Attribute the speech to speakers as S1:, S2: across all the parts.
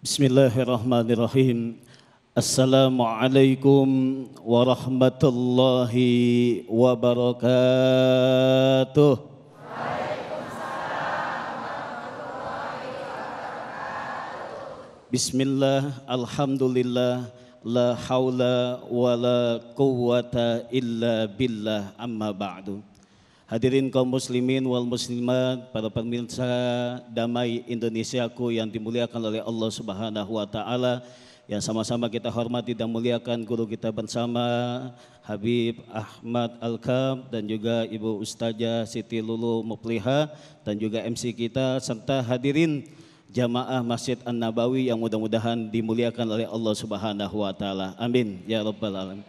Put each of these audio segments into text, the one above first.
S1: Bismillahirrahmanirrahim. Assalamualaikum warahmatullahi wabarakatuh. Bismillah, alhamdulillah, la haula wa la quwwata illa billah, amma ba'du. Hadirin kaum muslimin wal muslimat, para pemirsa Damai Indonesiaku yang dimuliakan oleh Allah Subhanahu wa taala, yang sama-sama kita hormati dan muliakan guru kita bersama Habib Ahmad Al-Kab dan juga Ibu Ustazah Siti Lulu Mupliha dan juga MC kita serta hadirin jamaah Masjid An-Nabawi yang mudah-mudahan dimuliakan oleh Allah Subhanahu wa taala. Amin ya rabbal alamin.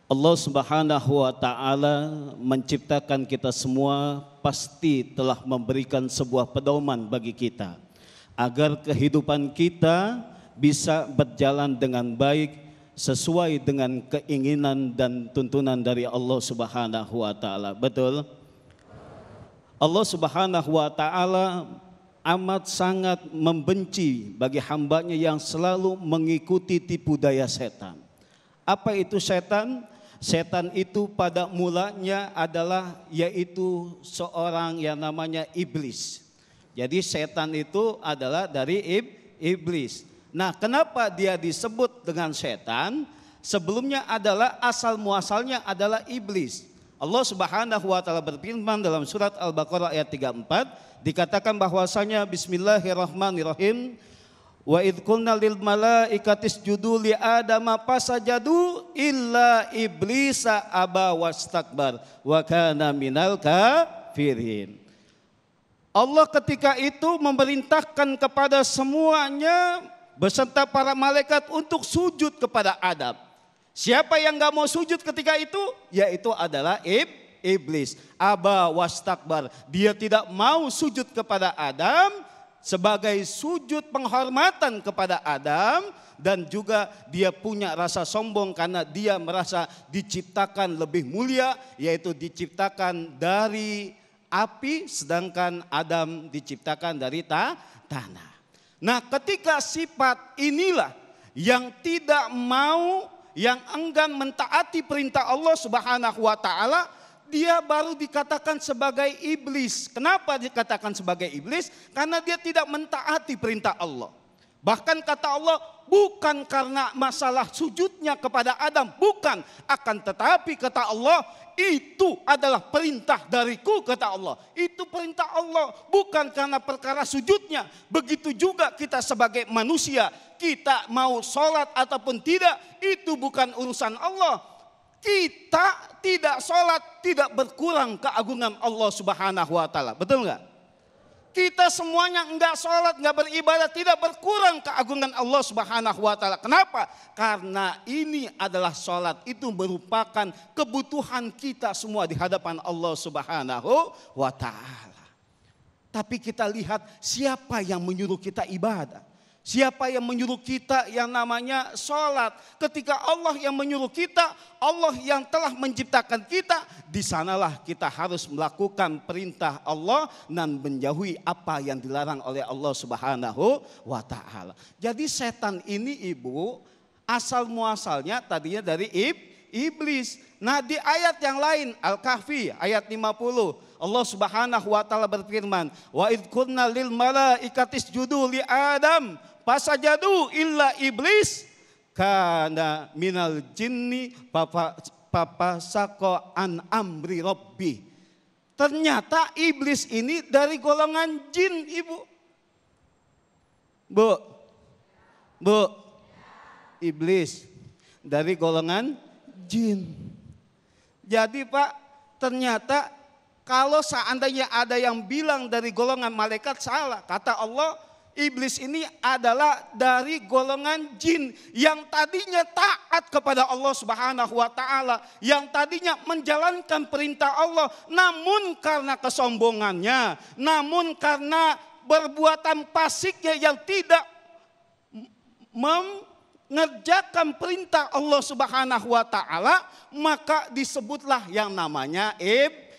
S1: Allah Subhanahu wa taala menciptakan kita semua pasti telah memberikan sebuah pedoman bagi kita agar kehidupan kita bisa berjalan dengan baik sesuai dengan keinginan dan tuntunan dari Allah Subhanahu wa taala. Betul? Allah Subhanahu wa taala amat sangat membenci bagi hambanya yang selalu mengikuti tipu daya setan. Apa itu setan? Setan itu pada mulanya adalah yaitu seorang yang namanya iblis. Jadi setan itu adalah dari iblis. Nah, kenapa dia disebut dengan setan? Sebelumnya adalah asal muasalnya adalah iblis. Allah Subhanahu wa taala berfirman dalam surat Al-Baqarah ayat 34, dikatakan bahwasanya bismillahirrahmanirrahim, wa idh qulna lil malaikati isjudu li adama fasajadu illa iblisa aba wastakbar wa kana minal kafirin. Allah ketika itu memerintahkan kepada semuanya beserta para malaikat untuk sujud kepada Adam. Siapa yang gak mau sujud ketika itu? Yaitu adalah iblis. Aba wastakbar. Dia tidak mau sujud kepada Adam sebagai sujud penghormatan kepada Adam, dan juga dia punya rasa sombong karena dia merasa diciptakan lebih mulia, yaitu diciptakan dari api sedangkan Adam diciptakan dari tanah. Nah, ketika sifat inilah yang tidak mau, yang enggan mentaati perintah Allah Subhanahu wa taala, dia baru dikatakan sebagai iblis. Kenapa dikatakan sebagai iblis? Karena dia tidak mentaati perintah Allah. Bahkan kata Allah, bukan karena masalah sujudnya kepada Adam, bukan. Akan tetapi kata Allah, itu adalah perintah dariku, kata Allah. Itu perintah Allah, bukan karena perkara sujudnya. Begitu juga kita sebagai manusia, kita mau sholat ataupun tidak, itu bukan urusan Allah. Kita tidak sholat tidak berkurang keagungan Allah Subhanahu wa taala. Betul nggak? Kita semuanya enggak sholat, enggak beribadah, tidak berkurang keagungan Allah Subhanahu wa taala. Kenapa? Karena ini adalah sholat itu merupakan kebutuhan kita semua di hadapan Allah Subhanahu wa taala. Tapi kita lihat siapa yang menyuruh kita ibadah. Siapa yang menyuruh kita yang namanya sholat? Ketika Allah yang menyuruh kita, Allah yang telah menciptakan kita, di sanalah kita harus melakukan perintah Allah dan menjauhi apa yang dilarang oleh Allah Subhanahu wa taala. Jadi setan ini ibu, asal muasalnya tadinya dari iblis. Nah, di ayat yang lain Al-Kahfi ayat 50, Allah Subhanahu wa taala berfirman, wa idh qulna lil malaikati isjudu li Adam fasajadu illa iblis kana minal jinni papasako an amri rabbi. Ternyata iblis ini dari golongan jin, ibu. Bu, iblis dari golongan jin. Jadi Pak, ternyata kalau seandainya ada yang bilang dari golongan malaikat, salah. Kata Allah, iblis ini adalah dari golongan jin yang tadinya taat kepada Allah Subhanahu wa taala, yang tadinya menjalankan perintah Allah, namun karena kesombongannya, namun karena perbuatan fasiknya yang tidak mengerjakan perintah Allah Subhanahu wa taala, maka disebutlah yang namanya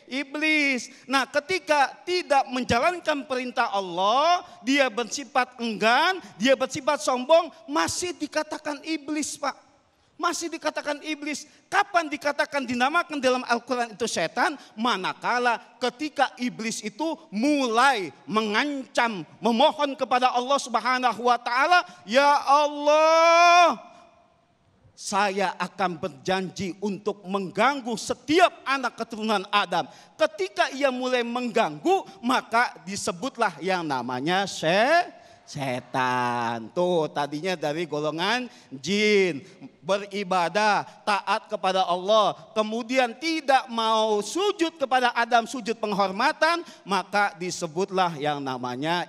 S2: iblis. Nah, ketika tidak menjalankan perintah Allah, dia bersifat enggan, dia bersifat sombong, masih dikatakan iblis, Pak. Masih dikatakan iblis. Kapan dikatakan dinamakan dalam Al-Quran itu setan? Manakala ketika iblis itu mulai mengancam, memohon kepada Allah Subhanahu wa taala, "Ya Allah, saya akan berjanji untuk mengganggu setiap anak keturunan Adam." Ketika ia mulai mengganggu, maka disebutlah yang namanya setan. Tuh tadinya dari golongan jin, beribadah, taat kepada Allah, kemudian tidak mau sujud kepada Adam, sujud penghormatan, maka disebutlah yang namanya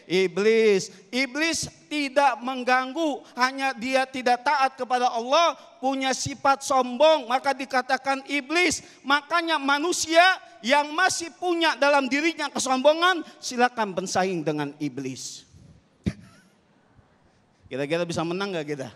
S2: iblis. Iblis tidak mengganggu, hanya dia tidak taat kepada Allah, punya sifat sombong, maka dikatakan iblis. Makanya manusia yang masih punya dalam dirinya kesombongan, silakan bersaing dengan iblis. Kira-kira bisa menang gak kita?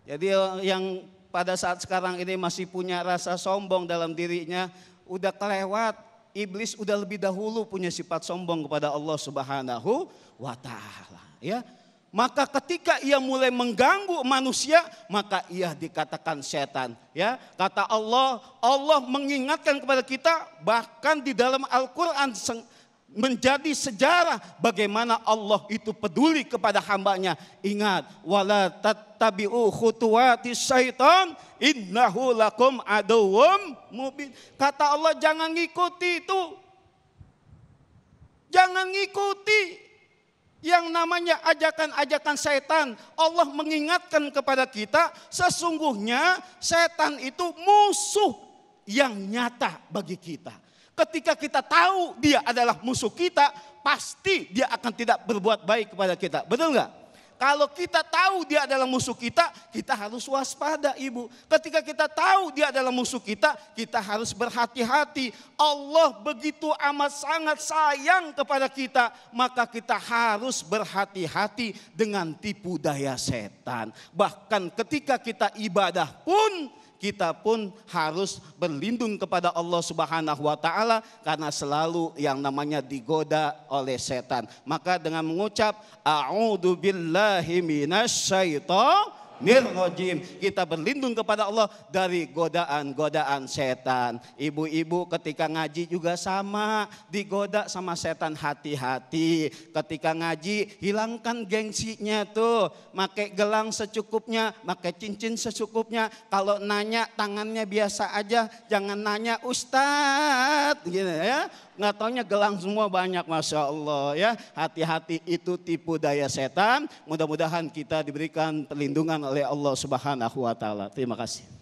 S2: Jadi yang pada saat sekarang ini masih punya rasa sombong dalam dirinya, udah kelewat. Iblis udah lebih dahulu punya sifat sombong kepada Allah Subhanahu wa taala, ya. Maka ketika ia mulai mengganggu manusia, maka ia dikatakan setan, ya. Kata Allah, Allah mengingatkan kepada kita bahkan di dalam Al-Qur'an menjadi sejarah bagaimana Allah itu peduli kepada hambanya. Ingat, wala tattabi'u khutuwatis syaitan innahu lakum aduwwum mubin. Kata Allah, jangan ngikuti itu. Jangan ngikuti yang namanya ajakan-ajakan setan. Allah mengingatkan kepada kita, sesungguhnya setan itu musuh yang nyata bagi kita. Ketika kita tahu dia adalah musuh kita, pasti dia akan tidak berbuat baik kepada kita. Betul nggak? Kalau kita tahu dia adalah musuh kita harus waspada, Ibu. Ketika kita tahu dia adalah musuh kita harus berhati-hati. Allah begitu amat sangat sayang kepada kita, maka kita harus berhati-hati dengan tipu daya setan. Bahkan ketika kita ibadah pun, kita pun harus berlindung kepada Allah Subhanahu wa taala karena selalu yang namanya digoda oleh setan. Maka dengan mengucap a'udzubillahi minasyaitonir rajim, kita berlindung kepada Allah dari godaan-godaan setan. Ibu-ibu ketika ngaji juga sama, digoda sama setan, hati-hati. Ketika ngaji hilangkan gengsinya tuh, pakai gelang secukupnya, pakai cincin secukupnya. Kalau nanya tangannya biasa aja, jangan nanya Ustadz gitu ya. Nggak taunya gelang semua banyak, Masya Allah ya. Hati-hati, itu tipu daya setan. Mudah-mudahan kita diberikan perlindungan oleh Allah Subhanahu wa taala. Terima kasih.